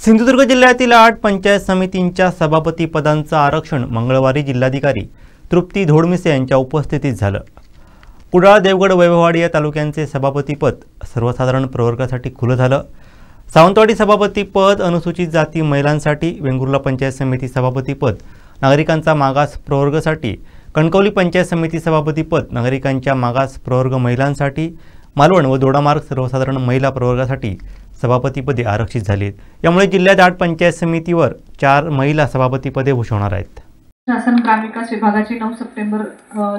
सिंधुदुर्ग जिल्ह्यातील 8 पंचायत समितींच्या सभापती पदांचं आरक्षण मंगळवारी जिल्हाधिकारी तृप्ती धोडमिसे यांच्या उपस्थितीत झालं। कुडाळ, देवगड, वैभववाडी या तालुक्यांचे सभापती पद सर्वसाधारण प्रवर्गासाठी खुलं झालं। सावंतवाडी सभापती पद अनुसूचित जाती महिलांसाठी, वेंगुर्ला पंचायत समिती सभापती पद नागरिकांचा मागास प्रवर्गासाठी, कणकवली पंचायत समिती सभापती पद नागरिकांच्या मागास प्रवर्ग महिलांसाठी, मालवण व दोडामार्ग सर्वसाधारण महिला प्रवर्गासाठी सभापतीपदे आरक्षित झालीत। यामुळे जिल्ह्यात 8 पंचायत समितीवर 4 महिला सभापतीपदे घोषवणार आहेत। शासन ग्रामविकास विभागाची 9 सप्टेंबर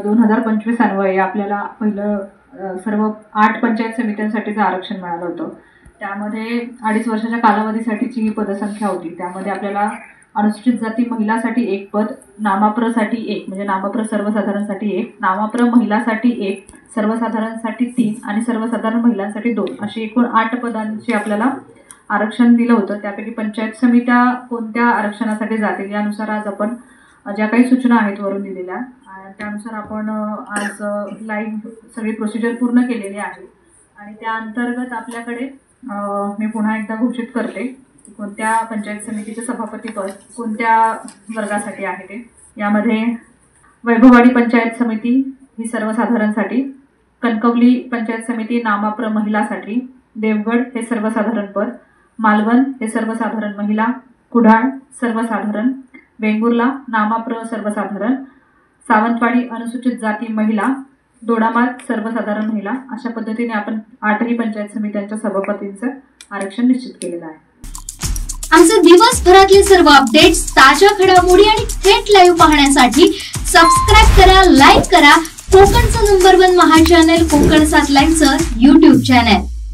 2025 अन्वये आपल्याला पहिलं सर्व 8 पंचायत समित्यांसाठीचं आरक्षण मिळालं होतं। त्यामध्ये 2.5 वर्षाच्या कालावधीसाठीची पदसंख्या होती। त्यामध्ये आपल्याला अनुसूचित जाती महिलासाठी 1 पद, नाममात्रसाठी 1 म्हणजे नाममात्र सर्वसाधारणसाठी 1, नाममात्र महिलासाठी 1, सर्वसाधारणसाठी 3 आणि सर्वसाधारण महिलांसाठी 2 अशी एकूण 8 पदांची आपल्याला आरक्षण दिलं होतं। त्यापैकी पंचायत समित्या कोणत्या आरक्षणासाठी जातील यानुसार आज आपण ज्या काही सूचना आहेत वरून दिलेल्या त्यानुसार आपण आज लाईव्ह सगळी प्रोसिजर पूर्ण केलेली आहे आणि त्या अंतर्गत आपल्याकडे मी पुन्हा एकदा घोषित करते कोणत्या पंचायत समितीचे सभापती पद कोणत्या वर्गासाठी आहे ते। यामध्ये वैभववाडी पंचायत समिती ही सर्वसाधारणसाठी, कणकवली पंचायत समिती नाममात्र महिलासाठी, देवगड हे सर्वसाधारण पद, मालवण हे सर्वसाधारण महिला, कुडाळ सर्वसाधारण, वेंगुर्ला नाममात्र सर्वसाधारण, सावंतवाडी अनुसूचित जाती महिला, दोडामार्ग सर्वसाधारण महिला अशा पद्धतीने आपण 8ही पंचायत समित्यांच्या सभापतींचं आरक्षण निश्चित केलेलं आहे। आमचे दिवसभरातले सर्व अपडेट्स, ताज्या घडामोडी आणि थेट लाईव्ह पाहण्यासाठी सबस्क्राइब करा, लाईक करा कोकणचं नंबर 1 महा चॅनल कोकण 7 लाईव्हचं YouTube चॅनल।